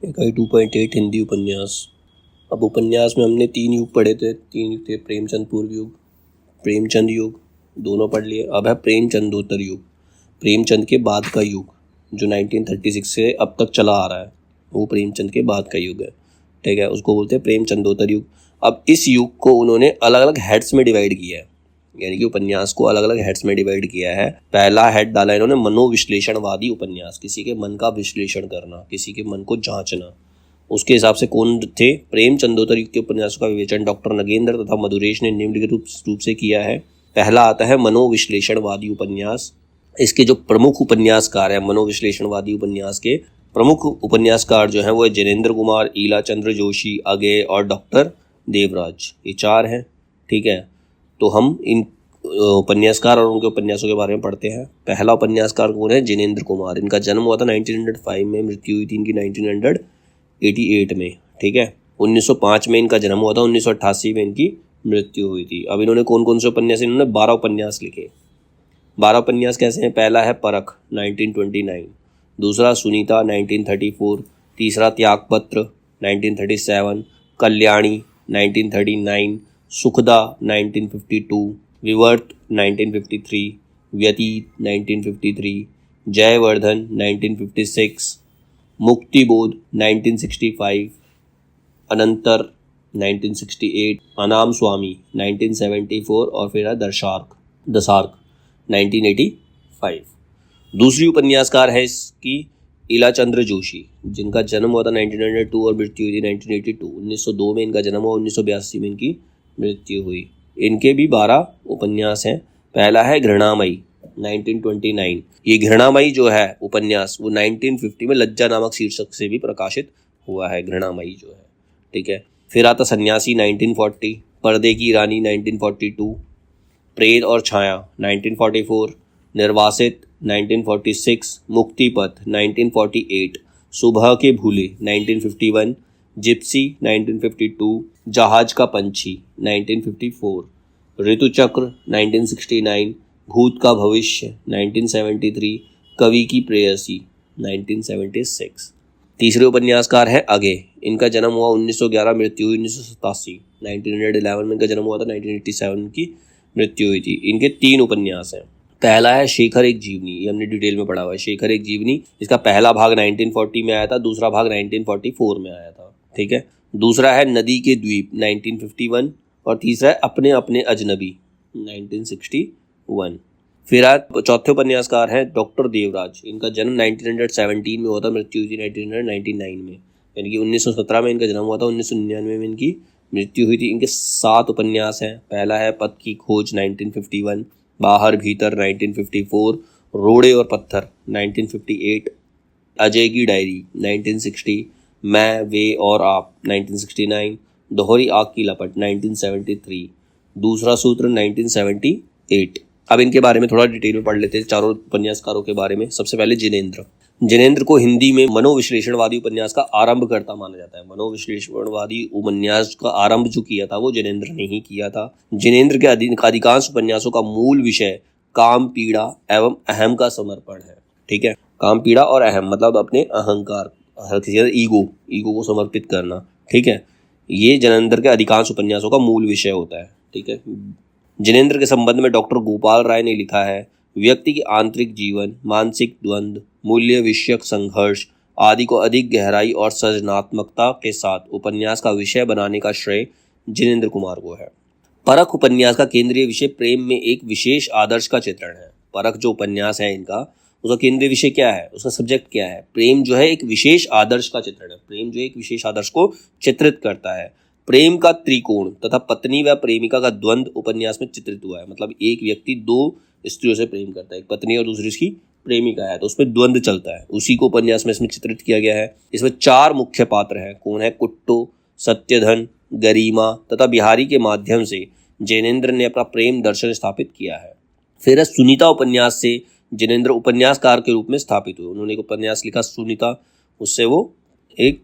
इकाई 2.8 हिंदी उपन्यास। अब उपन्यास में हमने 3 युग पढ़े थे। 3 युग थे, प्रेमचंद पूर्व युग, प्रेमचंद युग, दोनों पढ़ लिए। अब है प्रेमचंदोत्तर युग, प्रेमचंद के बाद का युग जो 1936 से अब तक चला आ रहा है, वो प्रेमचंद के बाद का युग है। ठीक है, उसको बोलते हैं प्रेमचंदोत्तर युग। अब इस युग को उन्होंने अलग अलग हेड्स में डिवाइड किया है, यानी कि उपन्यास को अलग अलग हेड्स में डिवाइड किया है। पहला हेड डाला इन्होंने मनोविश्लेषणवादी उपन्यास, किसी के मन का विश्लेषण करना, किसी के मन को जांचना। उसके हिसाब से कौन थे? प्रेमचंदोत्तर युग के उपन्यासों का विवेचन डॉक्टर नगेंद्र तथा मधुरेश ने निम्नलिखित रूप से किया है। पहला आता है मनोविश्लेषणवादी उपन्यास। इसके जो प्रमुख उपन्यासकार हैं, मनोविश्लेषणवादी उपन्यास के प्रमुख उपन्यासकार जो हैं वो है जिनेंद्र कुमार, ईला चंद्र जोशी, अगे और डॉक्टर देवराज। ये 4 हैं। ठीक है, तो हम इन उपन्यासकार और उनके उपन्यासों के बारे में पढ़ते हैं। पहला उपन्यासकार कौन है? जिनेंद्र कुमार। इनका जन्म हुआ था 1905 में, मृत्यु हुई थी इनकी 1988 में। ठीक है, 1905 में इनका जन्म हुआ था, 1988 में इनकी मृत्यु हुई थी। अब इन्होंने कौन कौन से उपन्यास? इन्होंने 12 उपन्यास लिखे। 12 उपन्यास कैसे हैं? पहला है परख 1929, दूसरा सुनीता 1934, तीसरा त्यागपत्र 1937, कल्याणी 1939, सुखदा 1952, विवर्त 1953, व्यतीत 1953, जयवर्धन 1956, मुक्तिबोध 1965, अनंतर 1968, अनाम स्वामी 1974 और फिर है दशार्क 1985। दूसरी उपन्यासकार है इसकी ईला चंद्र जोशी, जिनका जन्म हुआ था 1902 और मृत्यु हुई थी 1982। 1902 में इनका जन्म हुआ, 1982 में इनकी मृत्यु हुई। इनके भी 12 उपन्यास हैं। पहला है घृणामयी 1929। ये घृणामयी जो है उपन्यास वो 1950 में लज्जा नामक शीर्षक से भी प्रकाशित हुआ है, घृणामयी जो है। ठीक है, फिर आता सन्यासी 1940, पर्दे की रानी 1942, प्रेत और छाया 1944, निर्वासित 1946, मुक्तिपथ 1948, सुबह के भूले 1951, जिप्सी 1952, जहाज का पंछी 1954, ऋतुचक्र 1969, भूत का भविष्य 1973, कवि की प्रेयसी 1976। तीसरे उपन्यासकार है अगे। इनका जन्म हुआ 1911, मृत्यु हुई 1987। 1911 में इनका जन्म हुआ था, 1987 की मृत्यु हुई थी। इनके 3 उपन्यास हैं। पहला है शेखर एक जीवनी, ये हमने डिटेल में पढ़ा हुआ है। शेखर एक जीवनी, इसका पहला भाग 1940 में आया था, दूसरा भाग 1944 में आया था। ठीक है, दूसरा है नदी के द्वीप 1951 और तीसरा है अपने अपने अजनबी 1961। फिर चौथे उपन्यासकार हैं डॉक्टर देवराज। इनका जन्म 1917 में हुआ था, मृत्यु हुई थी 1999 में, यानी कि 1917 में इनका जन्म हुआ था, 1999 में इनकी मृत्यु हुई थी। इनके 7 उपन्यास हैं। पहला है पथ की खोज 1951, बाहर भीतर 1954, रोड़े और पत्थर 1958, अजय की डायरी 1960, मैं वे और आप 1969, दोहरी आग की लपट 1973, दूसरा सूत्र 1978। अब इनके बारे में थोड़ा डिटेल में पढ़ लेते हैं, चारों उपन्यासकारों के बारे में। सबसे पहले जिनेंद्र को हिंदी में मनोविश्लेषणवादी उपन्यास का आरंभकर्ता माना जाता है। मनोविश्लेषणवादी उपन्यास का आरंभ जो किया था वो जिनेंद्र ने ही किया था। जिनेंद्र के अधिकांश उपन्यासों का मूल विषय काम, पीड़ा एवं अहम का समर्पण है। ठीक है, काम, पीड़ा और अहम मतलब अपने अहंकार, हर किसी ईगो को समर्पित करना। ठीक है, ये जिनेंद्र के अधिकांश उपन्यासों का मूल विषय होता है। ठीक है, जिनेंद्र के संबंध में डॉक्टर गोपाल राय ने लिखा है, व्यक्ति की आंतरिक जीवन, मानसिक द्वंद्व, मूल्य विषयक संघर्ष आदि को अधिक गहराई और सृजनात्मकता के साथ उपन्यास का विषय बनाने का श्रेय जिनेंद्र कुमार को है। परख उपन्यास का केंद्रीय विषय प्रेम में एक विशेष आदर्श का चित्रण है। परख जो उपन्यास है इनका, उसका केंद्रीय विषय क्या है, उसका सब्जेक्ट क्या है? प्रेम जो है एक विशेष आदर्श का चित्रण है। प्रेम जो एक विशेष आदर्श को चित्रित करता है। प्रेम का त्रिकोण तथा पत्नी व प्रेमिका का द्वंद्व उपन्यास में चित्रित हुआ है। मतलब एक व्यक्ति 2 स्त्रियों से प्रेम करता है, एक पत्नी और दूसरी उसकी प्रेमिका है, तो उसमें द्वंद्व चलता है, उसी को उपन्यास में इसमें चित्रित किया गया है। इसमें 4 मुख्य पात्र हैं। कौन है? कुट्टो, सत्यधन, गरिमा तथा बिहारी के माध्यम से जिनेंद्र ने अपना प्रेम दर्शन स्थापित किया है। फिर सुनीता उपन्यास से जिनेंद्र उपन्यासकार के रूप में स्थापित हुए। उन्होंने एक उपन्यास लिखा सुनीता, उससे वो एक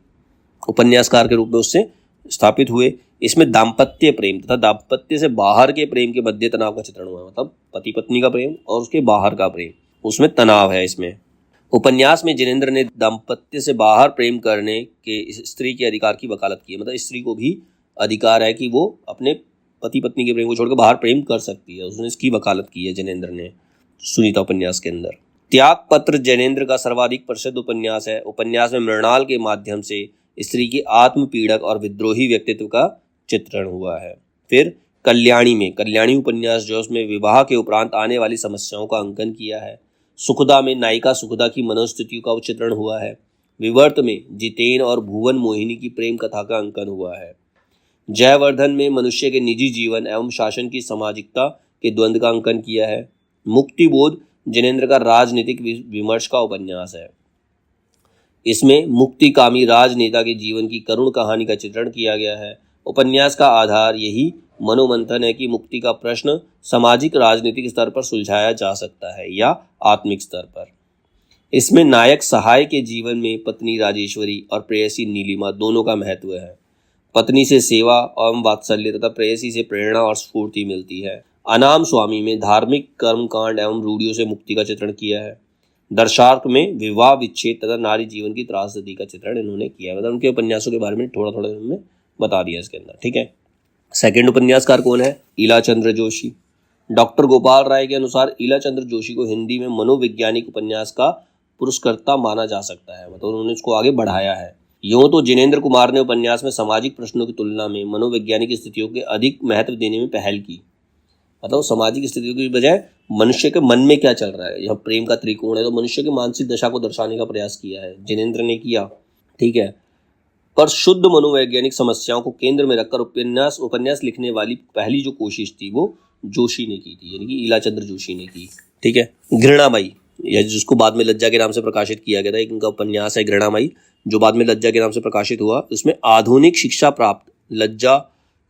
उपन्यासकार के रूप में उससे स्थापित हुए। इसमें दाम्पत्य प्रेम तथा दाम्पत्य से बाहर के प्रेम के मध्य तनाव का चित्रण हुआ है। मतलब पति पत्नी का प्रेम और उसके बाहर का प्रेम, उसमें तनाव है। इसमें उपन्यास में जिनेंद्र ने दाम्पत्य से बाहर प्रेम करने के स्त्री के अधिकार की वकालत की है। मतलब स्त्री को भी अधिकार है कि वो अपने पति पत्नी के प्रेम को छोड़कर बाहर प्रेम कर सकती है, उसने इसकी वकालत की है जिनेंद्र ने सुनीता उपन्यास के अंदर। त्याग पत्र जिनेंद्र का सर्वाधिक प्रसिद्ध उपन्यास है। उपन्यास में मृणाल के माध्यम से स्त्री की आत्मपीड़क और विद्रोही व्यक्तित्व का चित्रण हुआ है। फिर कल्याणी उपन्यास जो उसमें विवाह के उपरांत आने वाली समस्याओं का अंकन किया है। सुखदा में नायिका सुखदा की मनोस्थितियों का चित्रण हुआ है। विवर्त में जितेन और भुवन मोहिनी की प्रेम कथा का अंकन हुआ है। जयवर्धन में मनुष्य के निजी जीवन एवं शासन की सामाजिकता के द्वंद्व का अंकन किया है। मुक्तिबोध जिनेंद्र का राजनीतिक विमर्श का उपन्यास है। इसमें मुक्तिकामी राजनेता के जीवन की करुण कहानी का चित्रण किया गया है। उपन्यास का आधार यही मनोमंथन है कि मुक्ति का प्रश्न सामाजिक राजनीतिक स्तर पर सुलझाया जा सकता है या आत्मिक स्तर पर। इसमें नायक सहाय के जीवन में पत्नी राजेश्वरी और प्रेयसी नीलिमा दोनों का महत्व है। पत्नी से सेवा एवं वात्सल्य तथा प्रेयसी से प्रेरणा और स्फूर्ति मिलती है। अनाम स्वामी में धार्मिक कर्मकांड एवं रूढ़ियों से मुक्ति का चित्रण किया है। दर्शार्क में विवाह विच्छेद तथा नारी जीवन की त्रासदी का चित्रण इन्होंने किया है। मतलब उनके उपन्यासों के बारे में थोड़ा थोड़ा इन्होंने बता दिया इसके अंदर, ठीक है। सेकंड उपन्यासकार कौन है? ईलाचंद्र जोशी। डॉक्टर गोपाल राय के अनुसार ईलाचंद्र जोशी को हिंदी में मनोवैज्ञानिक उपन्यास का पुरस्कर्ता माना जा सकता है। मतलब उन्होंने इसको आगे बढ़ाया है। यूं तो जिनेंद्र कुमार ने उपन्यास में सामाजिक प्रश्नों की तुलना में मनोवैज्ञानिक स्थितियों के अधिक महत्व देने में पहल की। मतलब सामाजिक स्थितियों की बजाय मनुष्य के मन में क्या चल रहा है, यह प्रेम का त्रिकोण है तो मनुष्य की मानसिक दशा को दर्शाने का प्रयास किया है, जिनेंद्र ने किया, ठीक है। पर शुद्ध मनोवैज्ञानिक समस्याओं को केंद्र में रखकर उपन्यास लिखने वाली पहली जो कोशिश थी वो जोशी ने की थी, यानी कि ईलाचंद्र जोशी ने की, ठीक है। घृणामयी, यह जिसको बाद में लज्जा के नाम से प्रकाशित किया गया था, एक इनका उपन्यास है घृणामयी जो बाद में लज्जा के नाम से प्रकाशित हुआ। उसमें आधुनिक शिक्षा प्राप्त लज्जा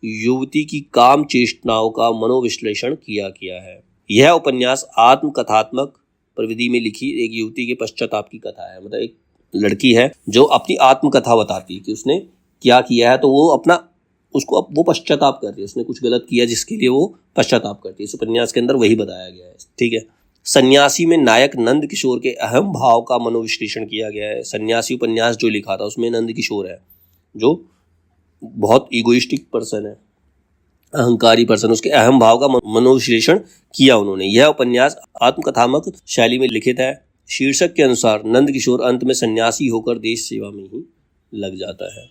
युवती की काम चेष्टाओं का मनोविश्लेषण किया गया है। यह उपन्यास आत्मकथात्मक प्रविधि में लिखी एक युवती के पश्चाताप की कथा है। मतलब एक लड़की है जो अपनी आत्मकथा बताती है कि उसने क्या किया है, तो वो अपना उसको वो पश्चाताप करती है, उसने कुछ गलत किया जिसके लिए वो पश्चाताप करती है। इस उपन्यास के अंदर वही बताया गया है, ठीक है। सन्यासी में नायक नंद किशोर के अहम भाव का मनोविश्लेषण किया गया है। सन्यासी उपन्यास जो लिखा था उसमें नंद किशोर है जो बहुत ईगोइस्टिक पर्सन है, अहंकारी पर्सन, उसके अहम भाव का मनोविश्लेषण किया उन्होंने। यह उपन्यास आत्मकथात्मक शैली में लिखित है। शीर्षक के अनुसार नंद किशोर अंत में सन्यासी होकर देश सेवा में ही लग जाता है।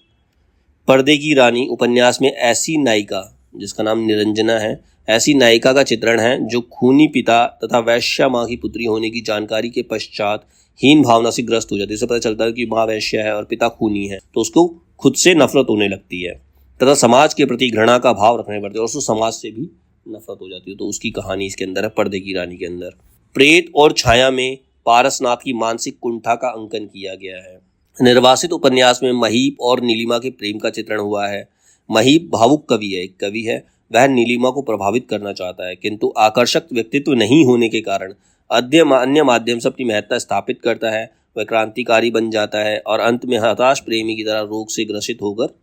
पर्दे की रानी उपन्यास में ऐसी नायिका जिसका नाम निरंजना है, ऐसी नायिका का चित्रण है जो खूनी पिता तथा वैश्या माँ की पुत्री होने की जानकारी के पश्चात हीन भावना से ग्रस्त हो जाती है। इससे पता चलता है कि माँ वैश्या है और पिता खूनी है, तो उसको खुद से नफरत होने लगती है तथा समाज के प्रति घृणा का भाव रखने पड़ते हैं और उसको समाज से भी नफरत हो जाती है। तो उसकी कहानी इसके अंदर है पर्दे की रानी के अंदर। प्रेत और छाया में पारसनाथ की मानसिक कुंठा का अंकन किया गया है। निर्वासित उपन्यास में महीप और नीलिमा के प्रेम का चित्रण हुआ है। महीप भावुक कवि है, एक कवि है, वह नीलिमा को प्रभावित करना चाहता है किंतु आकर्षक व्यक्तित्व नहीं होने के कारण अन्य माध्यम से अपनी महत्ता स्थापित करता है। वह क्रांतिकारी बन जाता है और अंत में हताश प्रेमी की तरह रोग से ग्रसित होकर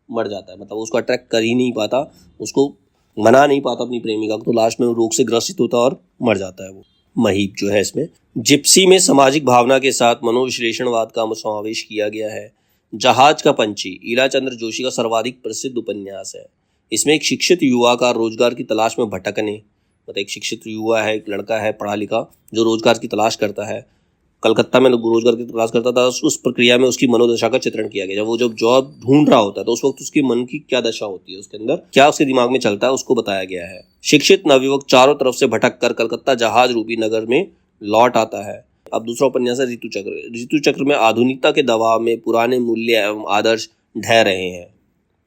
मर जाता है। मतलब उसको अट्रैक्ट कर ही नहीं पाता, उसको मना नहीं पाता अपनी प्रेमिका को, तो लास्ट में वो रोग से ग्रसित होता और मर जाता है वो महीप जो है। इसमें जिप्सी में सामाजिक भावना के साथ मनोविश्लेषणवाद का समावेश किया गया है। जहाज का पंछी ईलाचंद्र जोशी का सर्वाधिक प्रसिद्ध उपन्यास है। इसमें एक शिक्षित युवा का रोजगार की तलाश में भटकने, मतलब एक शिक्षित युवा है, एक लड़का है पढ़ा लिखा जो रोजगार की तलाश करता है, कलकत्ता में रोजगार की तलाश करता था, उस प्रक्रिया में उसकी मनोदशा का चित्रण किया गया। जब जॉब ढूंढ रहा होता है तो उस वक्त उसके मन की क्या दशा होती है, उसके अंदर क्या उसके दिमाग में चलता है, उसको बताया गया है। शिक्षित नवयुवक चारों तरफ से भटक कर कलकत्ता जहाज रूपी नगर में लौट आता है। अब दूसरा उपन्यास है ऋतुचक्र। ऋतुचक्र में आधुनिकता के दबाव में पुराने मूल्य एवं आदर्श ढह रहे हैं।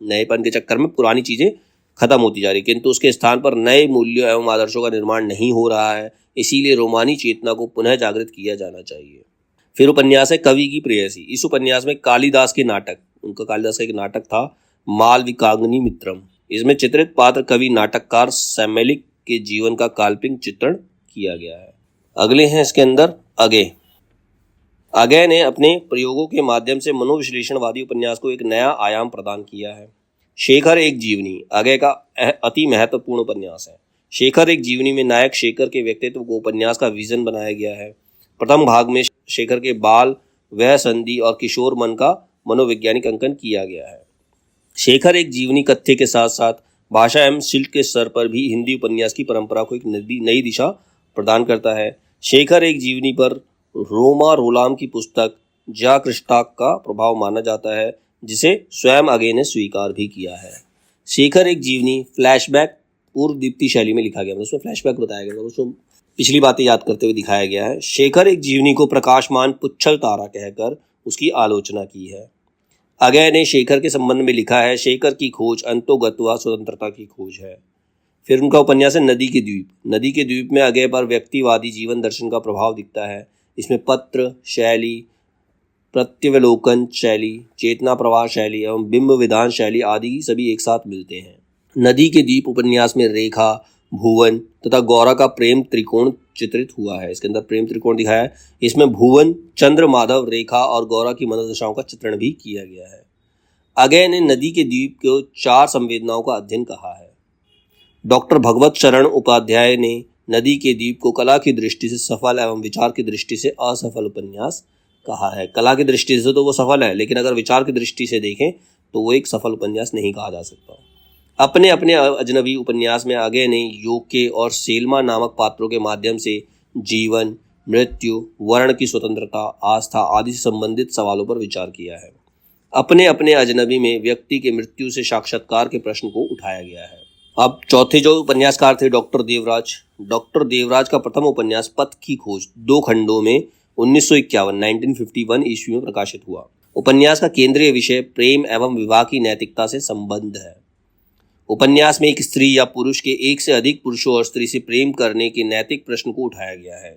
नएपन के चक्कर में पुरानी चीजें खत्म होती जा रही, किंतु उसके स्थान पर नए मूल्यों एवं आदर्शों का निर्माण नहीं हो रहा है। इसीलिए रोमानी चेतना को पुनः जागृत किया जाना चाहिए। फिर उपन्यास है कवि की प्रेयसी। इस उपन्यास में कालिदास का एक नाटक था मालविकाग्नि मित्रम। इसमें चित्रित पात्र कवि नाटककार सैमेलिक के जीवन का काल्पनिक चित्रण किया गया है। अगले हैं इसके अंदर अगय ने अपने प्रयोगों के माध्यम से मनोविश्लेषणवादी उपन्यास को एक नया आयाम प्रदान किया है। शेखर एक जीवनी अगय का अति महत्वपूर्ण उपन्यास है। शेखर एक जीवनी में नायक शेखर के व्यक्तित्व को उपन्यास का विजन बनाया गया है। प्रथम भाग में शेखर के बाल, वह संधि और किशोर मन का मनोवैज्ञानिक अंकन किया गया है। शेखर एक जीवनी कथ्य के साथ साथ भाषा एवं शिल्प के स्तर पर भी हिंदी उपन्यास की परंपरा को एक नई दिशा प्रदान करता है। शेखर एक जीवनी पर रोमा रोलाम की पुस्तक जा क्रिस्टाक का प्रभाव माना जाता है, जिसे स्वयं आगे ने स्वीकार भी किया है। शेखर एक जीवनी फ्लैशबैक पूर्व दीप्ति शैली में लिखा गया, मतलब उसमें फ्लैशबैक बताया गया, उसको पिछली बातें याद करते हुए दिखाया गया है। शेखर एक जीवनी को प्रकाशमान पुच्छल तारा कहकर उसकी आलोचना की है। अगय ने शेखर के संबंध में लिखा है, शेखर की खोज अंतोगत्वा स्वतंत्रता की खोज है। फिर उनका उपन्यास है नदी के द्वीप। नदी के द्वीप में अगय पर व्यक्तिवादी जीवन दर्शन का प्रभाव दिखता है। इसमें पत्र शैली, प्रत्यवलोकन शैली, चेतना प्रवाह शैली एवं बिंब विधान शैली आदि सभी एक साथ मिलते हैं। नदी के द्वीप उपन्यास में रेखा, भुवन तथा गौरा का प्रेम त्रिकोण चित्रित हुआ है। इसके अंदर प्रेम त्रिकोण दिखाया है। इसमें भुवन, चंद्र, माधव, रेखा और गौरा की मनोदशाओं का चित्रण भी किया गया है। अगय ने नदी के द्वीप को 4 संवेदनाओं का अध्ययन कहा है। डॉक्टर भगवत शरण उपाध्याय ने नदी के द्वीप को कला की दृष्टि से सफल एवं विचार की दृष्टि से असफल उपन्यास कहा है। कला की दृष्टि से तो वो सफल है, लेकिन अगर विचार की दृष्टि से देखें तो वो एक सफल उपन्यास नहीं कहा जा सकता। अपने अपने अजनबी उपन्यास में अगय ने योके और सेल्मा नामक पात्रों के माध्यम से जीवन, मृत्यु, वर्ण की स्वतंत्रता, आस्था आदि से संबंधित सवालों पर विचार किया है। अपने अपने अजनबी में व्यक्ति के मृत्यु से साक्षात्कार के प्रश्न को उठाया गया है। अब चौथे जो उपन्यासकार थे डॉक्टर देवराज। डॉक्टर देवराज का प्रथम उपन्यास पथ की खोज 2 खंडों में 1951 ईस्वी में प्रकाशित हुआ। उपन्यास का केंद्रीय विषय प्रेम एवं विवाह की नैतिकता से संबंध है। उपन्यास में एक स्त्री या पुरुष के एक से अधिक पुरुषों और स्त्री से प्रेम करने के नैतिक प्रश्न को उठाया गया है।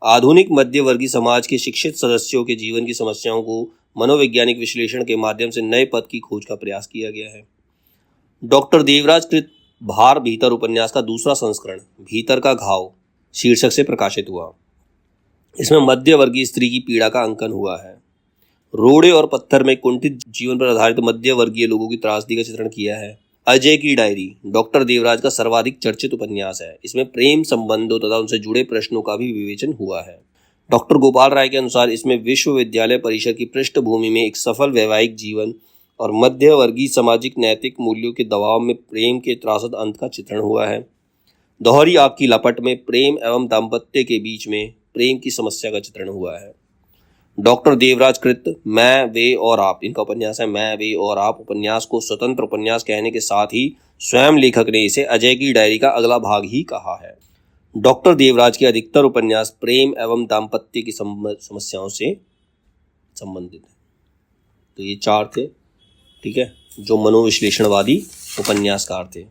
आधुनिक मध्यवर्गीय समाज के शिक्षित सदस्यों के जीवन की समस्याओं को मनोवैज्ञानिक विश्लेषण के माध्यम से नए पथ की खोज का प्रयास किया गया है। डॉक्टर देवराज कृत भार भीतर उपन्यास का दूसरा संस्करण भीतर का घाव शीर्षक से प्रकाशित हुआ। इसमें मध्यवर्गीय स्त्री की पीड़ा का अंकन हुआ है। रोड़े और पत्थर में कुंठित जीवन पर आधारित मध्यवर्गीय लोगों की त्रासदी का चित्रण किया है। अजय की डायरी डॉक्टर देवराज का सर्वाधिक चर्चित उपन्यास है। इसमें प्रेम संबंधों तथा उनसे जुड़े प्रश्नों का भी विवेचन हुआ है। डॉक्टर गोपाल राय के अनुसार इसमें विश्वविद्यालय परिसर की पृष्ठभूमि में एक सफल वैवाहिक जीवन और मध्यवर्गीय सामाजिक नैतिक मूल्यों के दबाव में प्रेम के त्रासद अंत का चित्रण हुआ है। दोहरी आग की लपट में प्रेम एवं दाम्पत्य के बीच में प्रेम की समस्या का चित्रण हुआ है। डॉक्टर देवराज कृत मैं, वे और आप, इनका उपन्यास है मैं, वे और आप उपन्यास को स्वतंत्र उपन्यास कहने के साथ ही स्वयं लेखक ने इसे अजय की डायरी का अगला भाग ही कहा है। डॉक्टर देवराज के अधिकतर उपन्यास प्रेम एवं दाम्पत्य की समस्याओं से संबंधित है। तो ये 4 थे, ठीक है, जो मनोविश्लेषणवादी उपन्यासकार थे।